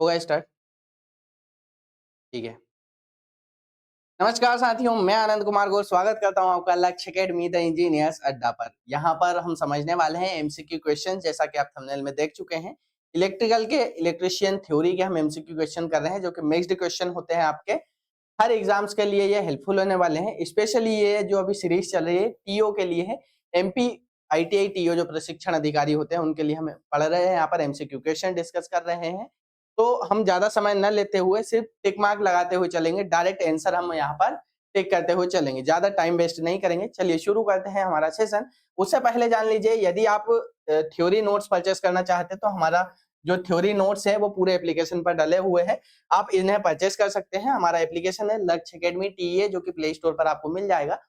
होगा स्टार्ट। ठीक है। नमस्कार साथियों, मैं आनंद कुमार गौर स्वागत करता हूं आपका लक्ष्य एकेडमी द इंजीनियर्स अड्डा पर। यहां पर हम समझने वाले हैं एमसीक्यू क्वेश्चन, जैसा कि आप थंबनेल में देख चुके हैं। इलेक्ट्रिकल के इलेक्ट्रिशियन थ्योरी के हम एमसीक्यू क्वेश्चन कर रहे हैं, जो कि मिक्स्ड क्वेश्चन होते हैं। आपके हर एग्जाम्स के लिए ये हेल्पफुल होने वाले हैं। स्पेशली ये जो अभी सीरीज चल रही है टीओ के लिए है, एमपी आईटीआई टीओ जो प्रशिक्षण अधिकारी होते हैं उनके लिए हम पढ़ रहे हैं। यहाँ पर एमसीक्यू क्वेश्चन डिस्कस कर रहे हैं। तो हम ज्यादा समय न लेते हुए सिर्फ टिक मार्क लगाते हुए चलेंगे, डायरेक्ट आंसर हम यहाँ पर टिक करते हुए चलेंगे, ज्यादा टाइम वेस्ट नहीं करेंगे। चलिए शुरू करते हैं हमारा सेशन। उससे पहले जान लीजिए, यदि आप थ्योरी नोट्स परचेस करना चाहते हैं तो हमारा जो थ्योरी नोट्स है वो पूरे एप्लीकेशन पर डले हुए हैं, आप इन्हें परचेस कर सकते हैं। हमारा एप्लीकेशन है लक्ष्य एकेडमी टीए, जो कि प्ले स्टोर पर आपको मिल जाएगा।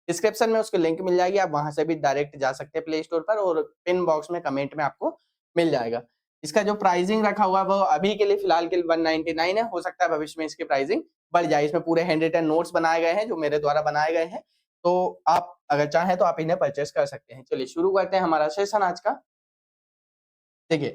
डिस्क्रिप्शन में उसकी लिंक मिल जाएगी, आप वहां से भी डायरेक्ट जा सकते हैं प्ले स्टोर पर, और पिन बॉक्स में कमेंट में आपको मिल जाएगा। इसका जो प्राइसिंग रखा हुआ है वो अभी के लिए फिलहाल के लिए 199 है। हो सकता है भविष्य में इसकी प्राइसिंग बढ़ जाए। इसमें पूरे हैंड रिटन नोट्स बनाए गए हैं जो मेरे द्वारा बनाए गए हैं, तो आप अगर चाहें तो आप इन्हें परचेस कर सकते हैं। चलिए शुरू करते हैं हमारा सेशन आज का। देखिए,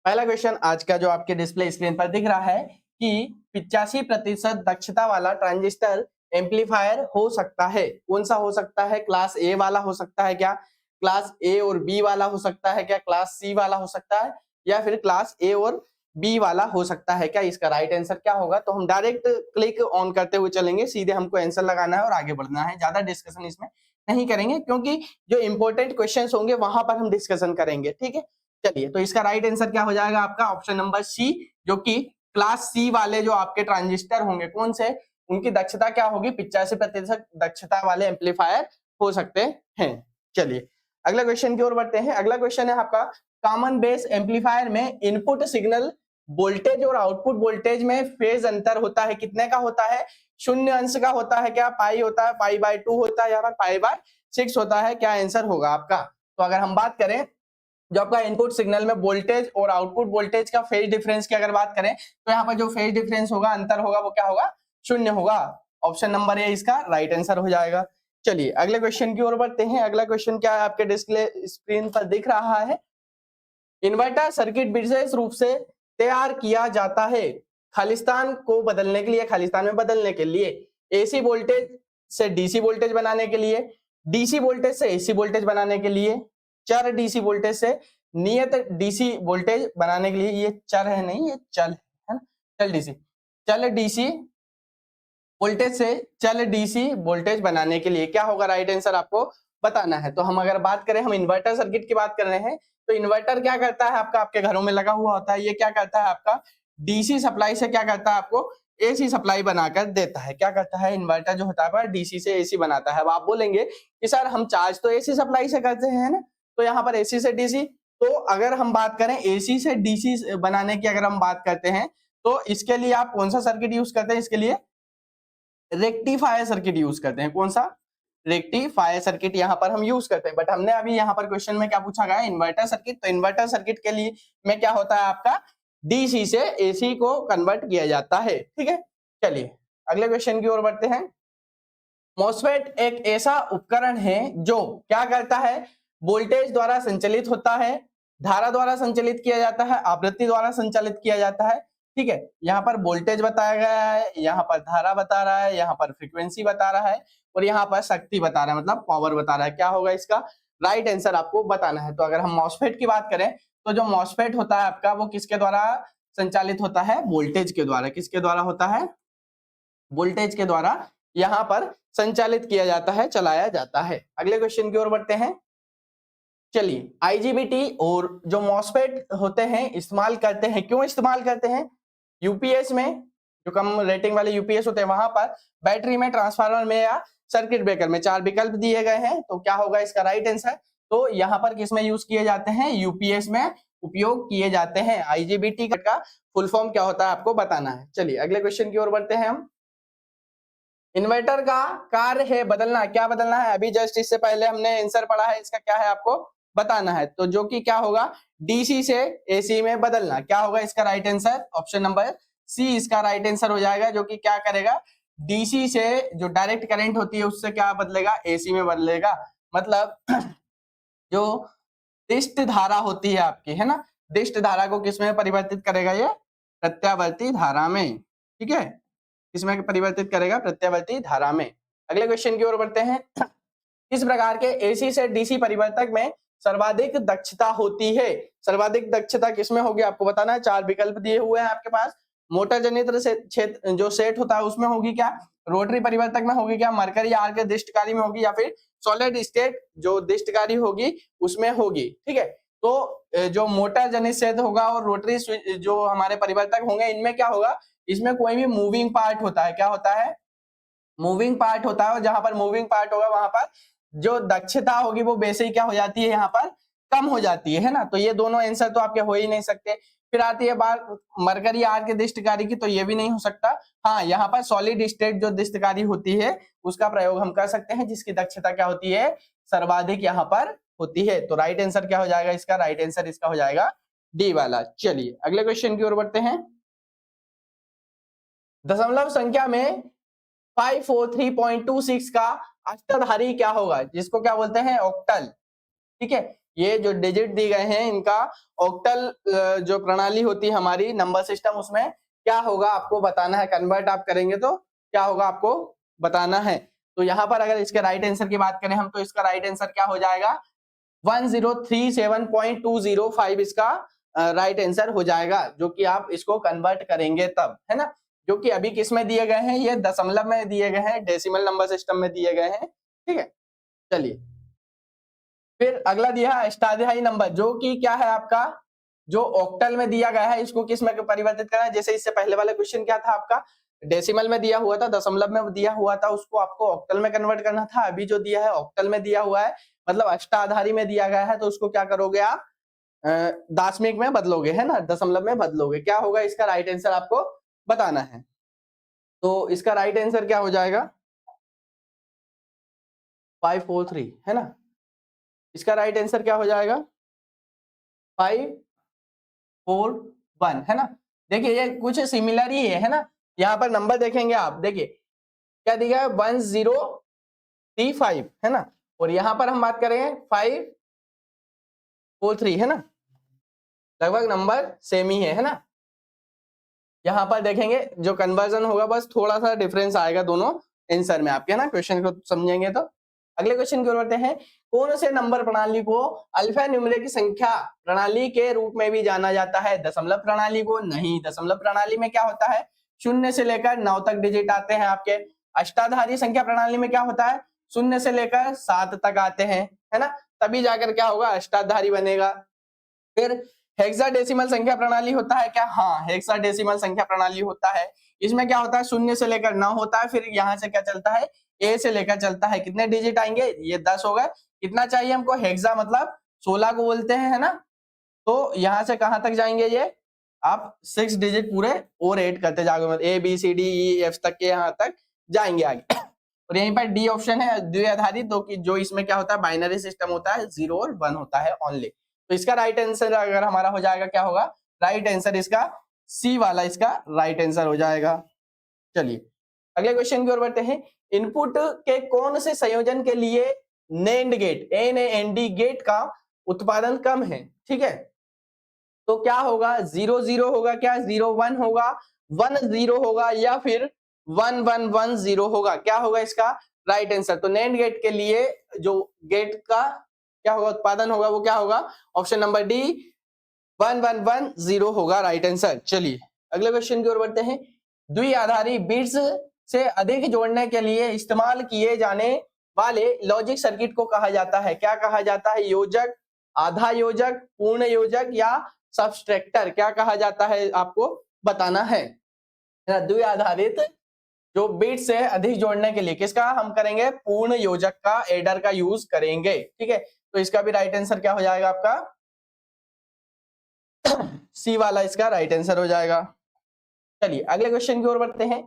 पहला क्वेश्चन आज का जो आपके डिस्प्ले स्क्रीन पर दिख रहा है कि 85% दक्षता वाला ट्रांजिस्टर एम्पलीफायर हो सकता है। कौन सा हो सकता है? क्लास ए वाला हो सकता है क्या, क्लास ए और बी वाला हो सकता है क्या, क्लास सी वाला हो सकता है, या फिर क्लास ए और बी वाला हो सकता है क्या? इसका राइट आंसर क्या होगा? तो हम डायरेक्ट क्लिक ऑन करते हुए चलेंगे, सीधे हमको आंसर लगाना है और आगे बढ़ना है। ज्यादा डिस्कशन इसमें नहीं करेंगे, क्योंकि जो इंपॉर्टेंट क्वेश्चंस होंगे वहां पर हम डिस्कशन करेंगे। ठीक है, चलिए, तो इसका राइट आंसर क्या हो जाएगा आपका? ऑप्शन नंबर सी, जो कि क्लास सी वाले जो आपके ट्रांजिस्टर होंगे, कौन से, उनकी दक्षता क्या होगी? 85% दक्षता वाले एम्पलीफायर हो सकते हैं। चलिए अगला क्वेश्चन की ओर बढ़ते हैं। अगला क्वेश्चन है आपका, कॉमन बेस एम्पलीफायर में इनपुट सिग्नल वोल्टेज और आउटपुट वोल्टेज में फेज अंतर होता है, कितने का होता है? 0 अंश का होता है क्या? पाई होता है, पाई/2 होता है, या फिर पाई/6 होता है? क्या आंसर होगा आपका? तो अगर हम बात करें जो आपका इनपुट सिग्नल में वोल्टेज और आउटपुट वोल्टेज का फेज डिफरेंस की अगर बात करें, तो यहाँ पर जो फेज डिफरेंस होगा, अंतर होगा, वो क्या होगा? 0 होगा। ऑप्शन नंबर ए इसका राइट आंसर हो जाएगा। चलिए अगले क्वेश्चन की ओर बढ़ते हैं। अगला क्वेश्चन क्या है आपके डिस्प्ले स्क्रीन पर दिख रहा है, इन्वर्टर सर्किट विशेष रूप से तैयार किया जाता है खालिस्तान को बदलने के लिए, खालिस्तान में बदलने के लिए, एसी वोल्टेज से डीसी वोल्टेज बनाने के लिए, डीसी वोल्टेज से एसी वोल्टेज बनाने के लिए, चर डीसी वोल्टेज से नियत डीसी वोल्टेज बनाने के लिए। ये चर है नहीं, ये चल है ना, चल डीसी, चल डीसी वोल्टेज से चल डीसी वोल्टेज बनाने के लिए। क्या होगा राइट आंसर? आपको बताना है। तो हम अगर बात करें, हम इन्वर्टर सर्किट की बात कर रहे हैं, तो इन्वर्टर क्या करता है आपका? आपके घरों में लगा हुआ होता है। ये क्या करता है आपका? डीसी सप्लाई से क्या करता है? आपको एसी सप्लाई बनाकर देता है। क्या करता है इन्वर्टर जो होता है, डीसी से एसी बनाता है। अब आप बोलेंगे कि सर हम चार्ज तो एसी सप्लाई से करते हैं ना, तो यहाँ पर एसी से डीसी, तो अगर हम बात करें एसी से डीसी बनाने की, अगर हम बात करते हैं, तो इसके लिए आप कौन सा सर्किट यूज करते हैं? इसके लिए रेक्टिफायर सर्किट यूज करते हैं। कौन सा? रेक्टिफायर सर्किट यहाँ पर हम यूज करते हैं। बट हमने अभी यहाँ पर क्वेश्चन में क्या पूछा गया है? Inverter circuit. तो इन्वर्टर सर्किट के लिए में क्या होता है आपका? डीसी से एसी को कन्वर्ट किया जाता है। ठीक है, चलिए अगले क्वेश्चन की ओर बढ़ते हैं। मॉसफेट एक ऐसा उपकरण है जो क्या करता है? वोल्टेज द्वारा संचालित होता है, धारा द्वारा संचालित किया जाता है, आवृत्ति द्वारा संचालित किया जाता है। ठीक है, यहाँ पर वोल्टेज बताया गया है, यहाँ पर धारा बता रहा है, यहाँ पर फ्रीक्वेंसी बता रहा है, और यहाँ पर शक्ति बता रहा है, मतलब पावर बता रहा है। क्या होगा इसका राइट आंसर? आपको बताना है। तो अगर हम मॉसफेट की बात करें, तो जो मॉसफेट होता है आपका, वो किसके द्वारा संचालित होता है? वोल्टेज के द्वारा। किसके द्वारा होता है? वोल्टेज के द्वारा यहाँ पर संचालित किया जाता है, चलाया जाता है। अगले क्वेश्चन की ओर बढ़ते हैं। चलिए, आईजीबीटी और जो मॉसफेट होते हैं इस्तेमाल करते हैं, क्यों इस्तेमाल करते हैं? यूपीएस में, जो कम रेटिंग वाले यूपीएस होते हैं वहां पर, बैटरी में, ट्रांसफार्मर में, या सर्किट ब्रेकर में। 4 विकल्प दिए गए हैं, तो क्या होगा इसका राइट आंसर? तो यहाँ पर किस में यूज किए जाते हैं? यूपीएस में उपयोग किए जाते हैं। आईजीबीटी का फुल फॉर्म क्या होता है आपको बताना है। चलिए अगले क्वेश्चन की ओर बढ़ते हैं हम। इन्वर्टर का कार्य है बदलना। क्या बदलना है? अभी जस्ट इससे पहले हमने आंसर पढ़ा है, इसका क्या है आपको बताना है। तो जो कि क्या होगा? डीसी से एसी में बदलना। क्या होगा इसका right answer? Option number C इसका राइट आंसर हो जाएगा, जो कि क्या करेगा? डीसी से जो डायरेक्ट करंट होती है उससे क्या बदलेगा? एसी में बदलेगा। मतलब जो दिष्ट धारा होती है आपकी, है ना, दिष्ट धारा को किस में परिवर्तित करेगा? ये प्रत्यावर्ती धारा में, ठीक है, इसमें परिवर्तित करेगा प्रत्यावर्ती धारा में। अगले क्वेश्चन की ओर बढ़ते हैं। किस प्रकार के एसी से डीसी परिवर्तक में सर्वाधिक दक्षता होती है? सर्वाधिक दक्षता किसमें होगी आपको बताना है। 4 विकल्प दिए हुए हैं आपके पास। मोटर जनित्र से क्षेत्र जो सेट होता है उसमें होगी क्या, रोटरी परिवर्तक में होगी क्या, मरकरी आर्क दिष्टकारी में होगी, या फिर सॉलिड स्टेट जो दिष्टकारी होगी उसमें होगी। ठीक है, तो जो मोटर जनित क्षेत्र होगा और रोटरी जो हमारे परिवर्तक होंगे इनमें क्या होगा, इसमें कोई भी मूविंग पार्ट होता है। क्या होता है, मूविंग पार्ट होता है, और जहां पर मूविंग पार्ट होगा वहां पर जो दक्षता होगी वो बेसिक क्या हो जाती है, यहाँ पर कम हो जाती है ना। तो ये दोनों आंसर तो आपके हो ही नहीं सकते। फिर आती है बात मरकरी आर्क दिष्टकारी की, तो ये भी नहीं हो सकता। हाँ, यहाँ पर सॉलिड स्टेट जो दिष्टकारी होती है उसका प्रयोग हम कर सकते हैं, जिसकी दक्षता क्या होती है, सर्वाधिक यहाँ पर होती है। तो राइट आंसर क्या हो जाएगा इसका, राइट आंसर इसका हो जाएगा डी वाला। चलिए अगले क्वेश्चन की ओर बढ़ते हैं। दशमलव संख्या में 543.26 का अष्टाधारी क्या होगा, जिसको क्या बोलते हैं, ऑक्टल। ठीक है, ये जो डिजिट दी गए हैं इनका ऑक्टल जो प्रणाली होती है हमारी नंबर सिस्टम, उसमें क्या होगा आपको बताना है। कन्वर्ट आप करेंगे तो क्या होगा आपको बताना है। तो यहाँ पर अगर इसके राइट आंसर की बात करें हम, तो इसका राइट आंसर क्या हो जाएगा, 1037.205 इसका राइट आंसर हो जाएगा, जो कि आप इसको कन्वर्ट करेंगे तब, है ना। जो कि अभी किस में दिए गए हैं, ये दशमलव में दिए गए हैं, डेसिमल नंबर सिस्टम में दिए गए हैं। ठीक है, चलिए फिर अगला दिया है अष्टाध्यायी नंबर, जो कि क्या है आपका, जो ऑक्टल में दिया गया है इसको किस में परिवर्तित करना है। जैसे इससे पहले वाला क्वेश्चन क्या था आपका, डेसिमल में दिया हुआ था, दशमलव में दिया हुआ था, उसको आपको ऑक्टल में कन्वर्ट करना था। अभी जो दिया है ऑक्टल में दिया हुआ है, मतलब अष्टाधारी में दिया गया है, तो उसको क्या करोगे आप, दशमिक में बदलोगे, है ना, दशमलव में बदलोगे। क्या होगा इसका राइट आंसर आपको बताना है। तो इसका राइट आंसर क्या हो जाएगा, 543, है ना। इसका राइट आंसर क्या हो जाएगा, 541, है ना। देखिए ये कुछ सिमिलर ही है ना। यहाँ पर नंबर देखेंगे आप, देखिए क्या दिया है, 1035, है ना, और यहाँ पर हम बात करें 543, है ना, लगभग नंबर सेम ही है ना। यहाँ पर देखेंगे जो कन्वर्जन होगा बस थोड़ा सा डिफरेंस आएगा दोनों आंसर में आपके, है ना। क्वेश्चन को समझेंगे तो अगले क्वेश्चन की ओर बढ़ते हैं। कौन से नंबर प्रणाली को अल्फा न्यूमेरिक संख्या प्रणाली के रूप में भी जाना जाता है, दशमलव प्रणाली को नहीं। दशमलव प्रणाली में क्या होता है, 0 से लेकर 9 तक डिजिट आते हैं आपके। अष्टाधारी संख्या प्रणाली में क्या होता है, 0 से लेकर 7 तक आते हैं, है ना, तभी जाकर क्या होगा, अष्टाधारी बनेगा। फिर हेक्साडेसिमल संख्या प्रणाली होता है क्या, हाँ हेक्साडेसिमल संख्या प्रणाली होता है। इसमें क्या होता है, 0 से लेकर 9 होता है, फिर यहाँ से क्या चलता है, ए से लेकर चलता है। कितने डिजिट आएंगे, ये 10 हो गए। कितना चाहिए हमको, हेक्सा मतलब 16 को बोलते हैं, है ना। तो यहाँ से कहां तक जाएंगे ये, आप 6 डिजिट पूरे और ऐड करते जाओगे, मतलब A B C D E F तक के यहाँ तक जाएंगे आगे। और यहीं पर डी ऑप्शन है द्विआधारी, तो कि जो इसमें क्या होता है, बाइनरी सिस्टम होता है, 0 और 1 होता है ओनली। तो इसका राइट आंसर अगर हमारा हो जाएगा, क्या होगा राइट आंसर इसका, सी वाला इसका राइट आंसर हो जाएगा। चलिए अगले क्वेश्चन की ओर बढ़ते हैं। इनपुट के कौन से संयोजन के लिए नेंड गेट, NAND गेट का उत्पादन कम है, ठीक है। तो क्या होगा, 0 0 होगा क्या, 0 1 होगा, 1 0 होगा, या फिर 1 1 1 0 होगा। क्या होगा इसका राइट आंसर। तो नैंड गेट के लिए जो गेट का क्या होगा उत्पादन होगा, वो क्या होगा, ऑप्शन नंबर डी 1 1 1 0 होगा राइट आंसर। चलिए अगले क्वेश्चन की ओर बढ़ते हैं। द्विआधारी बिट्स से अधिक जोड़ने के लिए इस्तेमाल किए जाने वाले लॉजिक सर्किट को कहा जाता है, क्या कहा जाता है, योजक, आधा योजक, पूर्ण योजक, या सबस्ट्रैक्टर, क्या कहा जाता है आपको बताना है। द्विआधारित जो बिट्स से अधिक जोड़ने के लिए किसका हम करेंगे, पूर्ण योजक का, एडर का यूज करेंगे, ठीक है। तो इसका भी राइट आंसर क्या हो जाएगा आपका, सी वाला इसका राइट आंसर हो जाएगा। चलिए अगले क्वेश्चन की ओर बढ़ते हैं।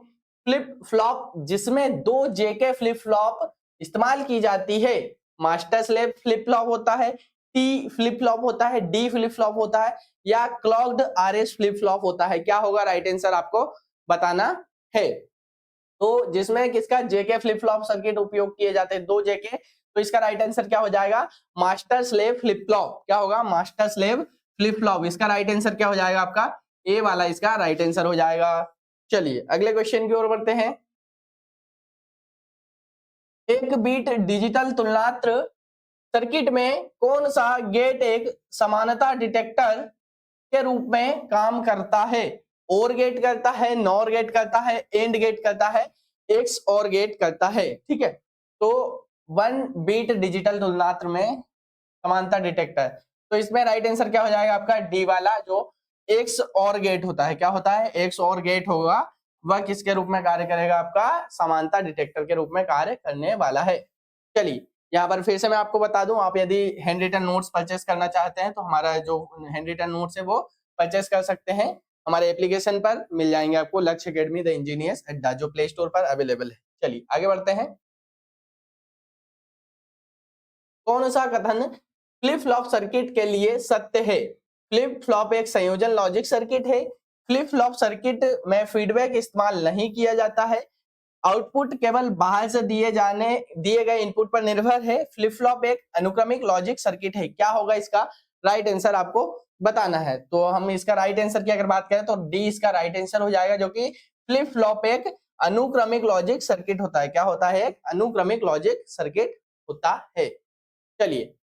फ्लिप फ्लॉप जिसमें 2 जेके फ्लिप फ्लॉप इस्तेमाल की जाती है, मास्टर स्लेव फ्लिप फ्लॉप होता है, टी फ्लिप फ्लॉप होता है, डी फ्लिप फ्लॉप होता है, या क्लॉक्ड आरएस फ्लिप फ्लॉप होता है। क्या होगा राइट आंसर आपको बताना है। तो जिसमें किसका जेके फ्लिप फ्लॉप सर्किट उपयोग किए जाते हैं, 2 जेके, तो इसका राइट आंसर क्या हो जाएगा, मास्टर स्लेव फ्लिप फ्लॉप। क्या होगा, मास्टर स्लेव फ्लिप फ्लॉप। इसका राइट आंसर क्या हो जाएगा आपका, ए वाला इसका राइट आंसर हो जाएगा। चलिए अगले क्वेश्चन की ओर बढ़ते हैं। एक बीट डिजिटल तुलनात्र सर्किट में कौन सा गेट एक समानता डिटेक्टर के रूप में काम करता है? और गेट करता है, नॉर गेट करता है, एंड गेट करता है, एक्स और गेट करता है। ठीक है, तो वन बीट डिजिटल तुलनात्र में समानता डिटेक्टर, तो इसमें राइट आंसर क्या हो जाएगा आपका? डी वाला, जो एक्स और गेट होता है। क्या होता है? एक्स और गेट होगा, वह किसके रूप में कार्य करेगा? आपका समानता डिटेक्टर के रूप में कार्य करने वाला है। चलिए यहाँ पर फिर से मैं आपको बता दूं, आप यदि हैंड रिटन नोट्स परचेस करना चाहते हैं तो हमारा जो हैंड रिटन नोट्स है वो परचेस कर सकते हैं। हमारे एप्लीकेशन पर मिल जाएंगे आपको, लक्ष्य एकेडमी द इंजीनियर्स अड्डा, जो प्ले स्टोर पर अवेलेबल है। चलिए आगे बढ़ते हैं। कौन सा कथन फ्लिप फ्लॉप सर्किट के लिए सत्य है? फ्लिप फ्लॉप एक संयोजन लॉजिक सर्किट है। फ्लिप फ्लॉप सर्किट में फीडबैक इस्तेमाल नहीं किया जाता है। आउटपुट केवल बाहर से दिए गए इनपुट पर निर्भर है। फ्लिप फ्लॉप एक अनुक्रमिक लॉजिक सर्किट है। क्या होगा इसका राइट आंसर? आपको बताना है। तो हम इसका राइट आंसर की अगर बात करें तो डी इसका राइट आंसर हो जाएगा, जो कि फ्लिप फ्लॉप एक अनुक्रमिक लॉजिक सर्किट होता है। क्या होता है? एक अनुक्रमिक लॉजिक सर्किट होता है। चलिए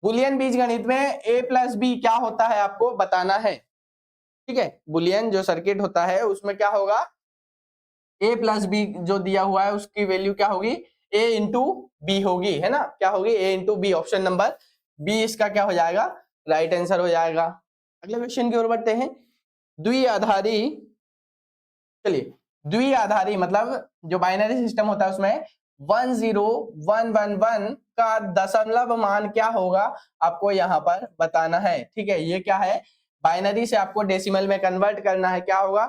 बुलियन बीजगणित में ए प्लस बी क्या होता है आपको बताना है। ठीक है, बुलियन जो सर्किट होता है उसमें क्या होगा? ए प्लस बी जो दिया हुआ है उसकी वैल्यू क्या होगी? ए इंटू बी होगी, है ना? क्या होगी? A into B. Option number B इसका क्या हो जाएगा? राइट आंसर हो जाएगा। अगले क्वेश्चन की ओर बढ़ते हैं। द्विआधारी, चलिए द्विआधारी मतलब जो बाइनरी सिस्टम होता है उसमें 10111 का दशमलव मान क्या होगा आपको यहाँ पर बताना है। ठीक है, ये क्या है? बाइनरी से आपको डेसिमल में कन्वर्ट करना है। क्या होगा?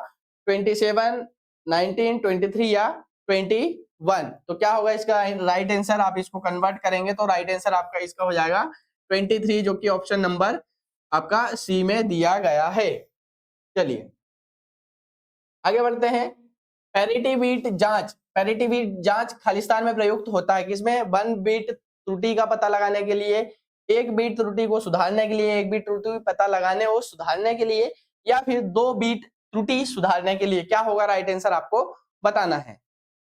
27, 19, 23 या 21। तो क्या होगा इसका राइट आंसर? आप इसको कन्वर्ट करेंगे तो राइट आंसर आपका इसका हो जाएगा 23, जो कि ऑप्शन नंबर आपका सी में दिया गया है। चलिए आगे बढ़ते हैं। पैरिटी बीट जांच, पैरिटी बीट जांच खालिस्तान में प्रयुक्त होता है किसमें? वन बीट त्रुटि का पता लगाने के लिए, एक बीट त्रुटि को सुधारने के लिए, एक बीट त्रुटि पता लगाने और सुधारने के लिए, या फिर दो बीट त्रुटि सुधारने के लिए। क्या होगा राइट आंसर? आपको बताना है।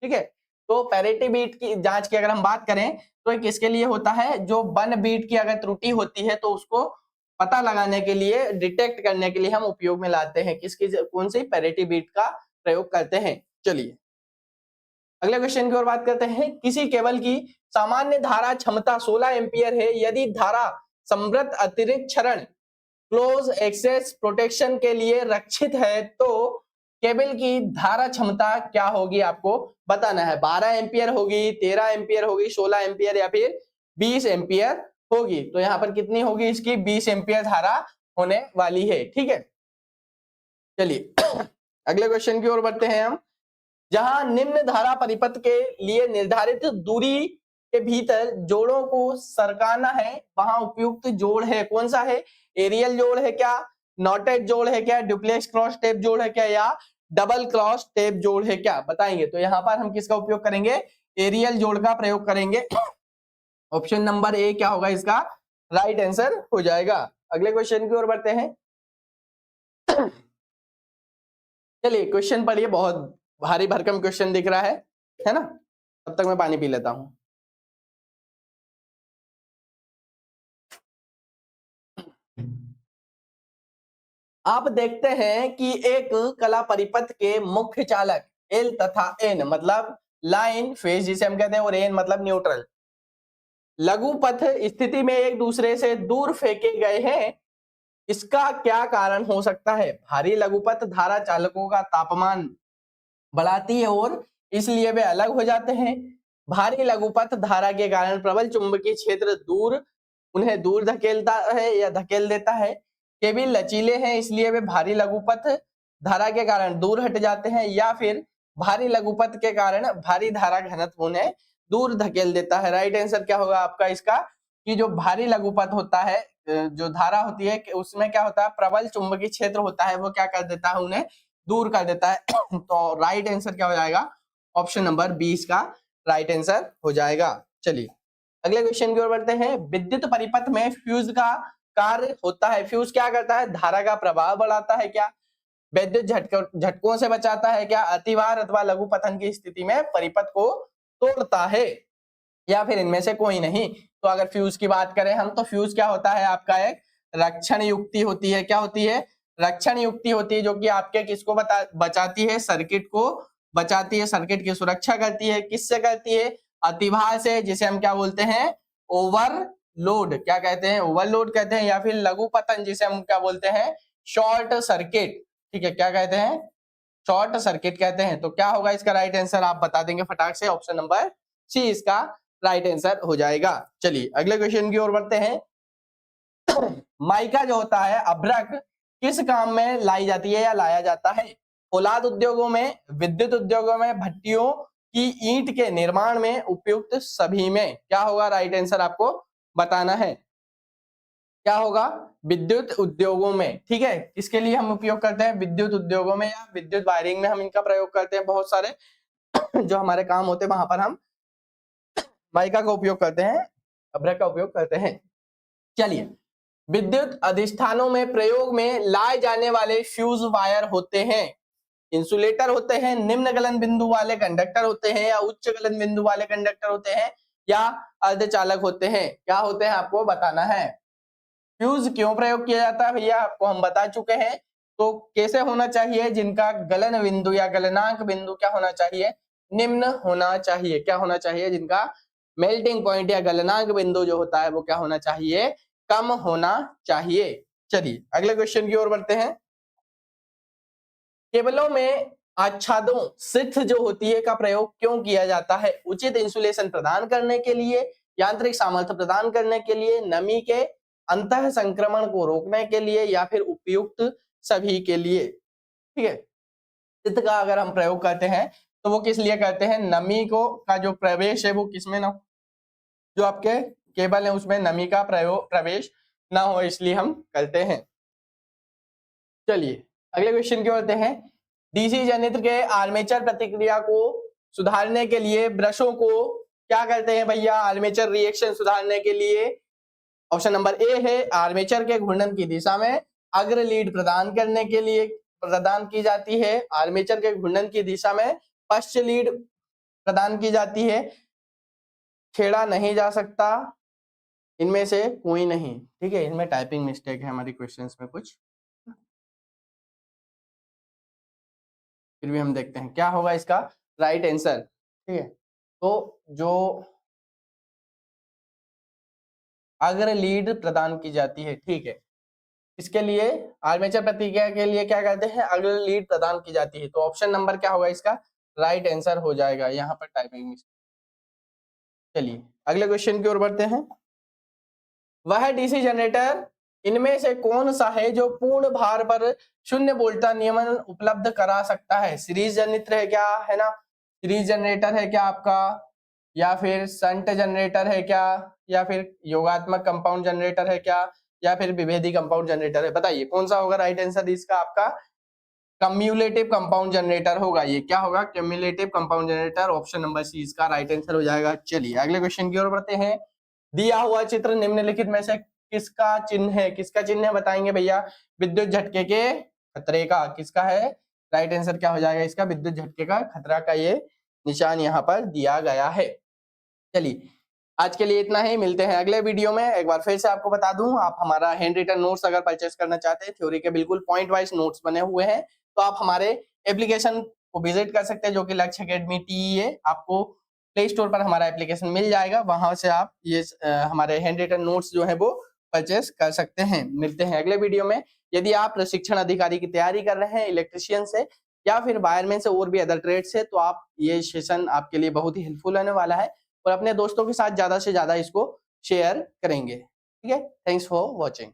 ठीक है, तो पैरिटी बीट की जांच की अगर हम बात करें तो किसके लिए होता है? जो वन बीट की अगर त्रुटि होती है तो उसको पता लगाने के लिए, डिटेक्ट करने के लिए हम उपयोग में लाते हैं। किसकी? कौन सी? पैरिटी बीट का प्रयोग करते हैं। चलिए अगले क्वेश्चन की ओर बात करते हैं। किसी केबल की सामान्य धारा क्षमता 16 एम्पियर है। यदि धारा समृद्ध अतिरिक्त क्षरण क्लोज एक्सेस प्रोटेक्शन के लिए रक्षित है तो केबल की धारा क्षमता क्या होगी? आपको बताना है। 12 एम्पियर होगी, 13 एम्पियर होगी, 16 एम्पियर या फिर 20 एम्पियर होगी। तो यहाँ पर कितनी होगी इसकी? 20 एम्पियर धारा होने वाली है। ठीक है, चलिए अगले क्वेश्चन की ओर बढ़ते हैं हम। जहां निम्न धारा परिपथ के लिए निर्धारित दूरी के भीतर जोड़ों को सरकाना है, वहां उपयुक्त जोड़ है कौन सा है? एरियल जोड़ है क्या? नॉटेड जोड़ है क्या? डुप्लेक्स क्रॉस टेप जोड़ है क्या? या डबल क्रॉस टेप जोड़ है क्या? बताएंगे। तो यहाँ पर हम किसका उपयोग करेंगे? एरियल जोड़ का प्रयोग करेंगे। ऑप्शन नंबर ए क्या होगा इसका राइट आंसर हो जाएगा। अगले क्वेश्चन की ओर बढ़ते हैं। चलिए क्वेश्चन पढ़िए, बहुत भारी भरकम क्वेश्चन दिख रहा है ना? तब तक मैं पानी पी लेता हूं। आप देखते हैं कि एक कला परिपथ के मुख्य चालक एल तथा एन मतलब लाइन फेज जिसे हम कहते हैं, और एन मतलब न्यूट्रल, लघु पथ स्थिति में एक दूसरे से दूर फेंके गए हैं। इसका क्या कारण हो सकता है? भारी लघुपथ धारा चालकों का तापमान बढ़ाती है और इसलिए वे अलग हो जाते हैं। भारी लघुपथ धारा के कारण प्रबल चुंबकीय क्षेत्र उन्हें दूर धकेलता है या धकेल देता है। केबल लचीले हैं इसलिए वे भारी लघुपथ धारा के कारण दूर हट जाते हैं, या फिर भारी लघुपथ के कारण भारी धारा घनत्व उन्हें दूर धकेल देता है। राइट आंसर क्या होगा आपका इसका? कि जो भारी लघुपथ होता है, जो धारा होती है उसमें क्या होता है? प्रबल चुंबकीय क्षेत्र होता है, वो क्या कर देता है? उन्हें दूर कर देता है। तो राइट आंसर क्या हो जाएगा? ऑप्शन नंबर 20 का राइट आंसर हो जाएगा। चलिए अगले क्वेश्चन की ओर बढ़ते हैं। विद्युत परिपथ में फ्यूज का कार्य होता है। फ्यूज क्या करता है? धारा का प्रवाह बढ़ाता है क्या? विद्युत झटकों से बचाता है क्या, अतिभार अथवा लघु पतन की स्थिति में परिपथ को तोड़ता है, या फिर इनमें से कोई नहीं। तो अगर फ्यूज की बात करें हम, तो फ्यूज क्या होता है आपका, एक रक्षण युक्ति होती है। क्या होती है, रक्षण युक्ति होती है, जो कि आपके किसको बचाती है, सर्किट को बचाती है, सर्किट की सुरक्षा करती है। किससे करती है, अतिभार से, जिसे हम क्या बोलते हैं, ओवरलोड, क्या कहते हैं, ओवरलोड कहते हैं, या फिर लघु पतन, जिसे हम क्या बोलते हैं, शॉर्ट सर्किट। ठीक है, क्या कहते हैं, शॉर्ट सर्किट कहते हैं। तो क्या होगा इसका राइट आंसर, आप बता देंगे फटाक से, ऑप्शन नंबर सी इसका राइट आंसर हो जाएगा। चलिए अगले क्वेश्चन की ओर बढ़ते हैं। माइका जो होता है, अभ्रक, किस काम में लाई जाती है या लाया जाता है, औलाद उद्योगों में, विद्युत उद्योगों में, भट्टियों की ईंट के निर्माण में, उपयुक्त सभी में। क्या होगा राइट आंसर, आपको बताना है। क्या होगा, विद्युत उद्योगों में। ठीक है, किसके लिए हम उपयोग करते हैं, विद्युत उद्योगों में या विद्युत वायरिंग में हम इनका प्रयोग करते हैं। बहुत सारे जो हमारे काम होते हैं वहां पर हम माइका का उपयोग करते हैं, अभ्रक का उपयोग करते हैं। चलिए, विद्युत अधिष्ठानों में प्रयोग में लाए जाने वाले फ्यूज वायर होते हैं, इंसुलेटर होते हैं, निम्न गलन बिंदु वाले कंडक्टर होते हैं, या उच्च गलन बिंदु वाले कंडक्टर होते हैं, या अर्धचालक होते हैं। क्या होते हैं आपको बताना है। फ्यूज क्यों प्रयोग किया जाता है भैया, आपको हम बता चुके हैं। तो कैसे होना चाहिए, जिनका गलन बिंदु या गलनांक बिंदु क्या होना चाहिए, निम्न होना चाहिए। क्या होना चाहिए, जिनका मेल्टिंग पॉइंट या गलनांक बिंदु जो होता है वो क्या होना चाहिए, कम होना चाहिए। चलिए अगले क्वेश्चन की ओर बढ़ते हैं। केबलों में आच्छादों, सिथ जो होती है, का प्रयोग क्यों किया जाता है, उचित इंसुलेशन प्रदान करने के लिए, यांत्रिक सामर्थ्य प्रदान करने के लिए, नमी के अंतः संक्रमण को रोकने के लिए, या फिर उपयुक्त सभी के लिए। ठीक है, सिथ का अगर हम प्रयोग करते हैं तो वो किस लिए करते हैं, नमी को का जो प्रवेश है वो किसमें ना, जो आपके केबल है उसमें नमी का प्रवेश ना हो, इसलिए हम करते हैं। चलिए अगले क्वेश्चन की ओर बढ़ते हैं। डीसी जनरेटर के आर्मेचर प्रतिक्रिया को सुधारने के लिए ब्रशों को क्या करते हैं भैया, आर्मेचर रिएक्शन सुधारने के लिए ऑप्शन नंबर ए है, आर्मेचर के घूर्णन की दिशा में अग्र लीड प्रदान करने के लिए प्रदान की जाती है, आर्मेचर के घूर्णन की दिशा में पश्च लीड प्रदान की जाती है, छेड़ा नहीं जा सकता, इनमें से कोई नहीं। ठीक है, इनमें टाइपिंग मिस्टेक है हमारी क्वेश्चंस में कुछ, फिर भी हम देखते हैं क्या होगा इसका राइट आंसर। ठीक है, तो जो अग्र लीड प्रदान की जाती है, ठीक है, इसके लिए आर्मेचर प्रतिक्रिया के लिए क्या कहते हैं, अग्र लीड प्रदान की जाती है। तो ऑप्शन नंबर क्या होगा इसका राइट आंसर हो जाएगा, यहाँ पर टाइपिंग मिस्टेक। चलिए अगले क्वेश्चन की ओर बढ़ते हैं। वह डीसी जनरेटर इनमें से कौन सा है जो पूर्ण भार पर शून्य वोल्टता नियमन उपलब्ध करा सकता है, सीरीज जनरेटर है क्या, है ना, सीरीज जनरेटर है क्या आपका, या फिर संट जनरेटर है क्या, या फिर योगात्मक कंपाउंड जनरेटर है क्या, या फिर विभेदी कंपाउंड जनरेटर है, बताइए कौन सा होगा राइट आंसर इसका, आपका कम्युलेटिव कंपाउंड जनरेटर होगा। ये क्या होगा, cumulative compound generator, option number C इसका राइट आंसर हो जाएगा। चलिए अगले क्वेश्चन की ओर बढ़ते हैं। दिया हुआ चित्र निम्नलिखित में से किसका चिन्ह है, किसका चिन्ह है बताएंगे भैया, विद्युत झटके के खतरे का, किसका है राइट आंसर क्या हो जाएगा इसका, विद्युत झटके का खतरा का ये निशान यहाँ पर दिया गया है। चलिए आज के लिए इतना ही, मिलते हैं अगले वीडियो में। एक बार फिर से आपको बता दूं, आप हमारा हैंड रिटन नोट्स अगर परचेस करना चाहते हैं, थ्योरी के बिल्कुल पॉइंट वाइज नोट्स बने हुए हैं, तो आप हमारे एप्लीकेशन को विजिट कर सकते हैं, जो कि लक्ष्य एकेडमी टी है। आपको प्ले स्टोर पर हमारा एप्लीकेशन मिल जाएगा, वहां से आप ये हमारे हैंड रिटन नोट्स जो है वो परचेस कर सकते हैं। मिलते हैं अगले वीडियो में। यदि आप प्रशिक्षण अधिकारी की तैयारी कर रहे हैं इलेक्ट्रिशियन से या फिर वायरमैन से और भी अदर ट्रेड से, तो आप ये सेशन आपके लिए बहुत ही हेल्पफुल होने वाला है, और अपने दोस्तों के साथ ज्यादा से ज्यादा इसको शेयर करेंगे। ठीक है, थैंक्स फॉर वॉचिंग।